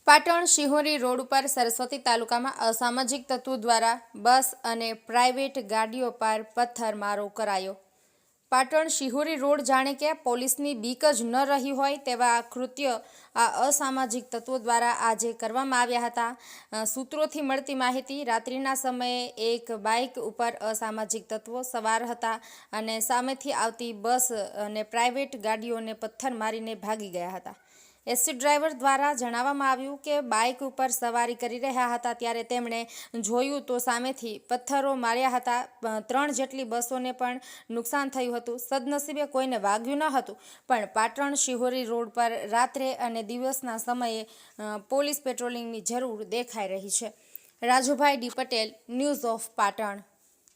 Patan Shihori road ઉપર સરસ્વતી તાલુકામાં અસામાજિક તત્વો દ્વારા બસ અને પ્રાઇવેટ ગાડીઓ પર પથ્થરમારો કરાયો। પાટણ શિહોરી રોડ જાણે કે પોલીસની બીક જ ન રહી હોય તેવા કૃત્ય આ અસામાજિક તત્વો દ્વારા આજે કરવામાં આવ્યા હતા। સૂત્રોથી મળતી માહિતી, રાત્રિના સમયે એક બાઇક ઉપર અસામાજિક તત્વો સવાર હતા અને સામેથી આવતી બસ અને પ્રાઇવેટ ગાડીઓને પથ્થર મારીને ભાગી ગયા હતા। એસટી ડ્રાઈવર દ્વારા જણાવવામાં આવ્યું કે બાઇક ઉપર સવારી કરી રહ્યા હતા ત્યારે તેમણે જોયું તો સામેથી પથ્થરો માર્યા હતા। 3 જેટલી બસોને પણ નુકસાન થયું હતું। સદનસીબે કોઈને વાગ્યું ન હતું, પણ પાટણ શિહોરી રોડ પર રાત્રે અને દિવસના સમયે પોલીસ પેટ્રોલિંગની જરૂર દેખાઈ રહી છે। Rajubhai D Patel, news of Patan.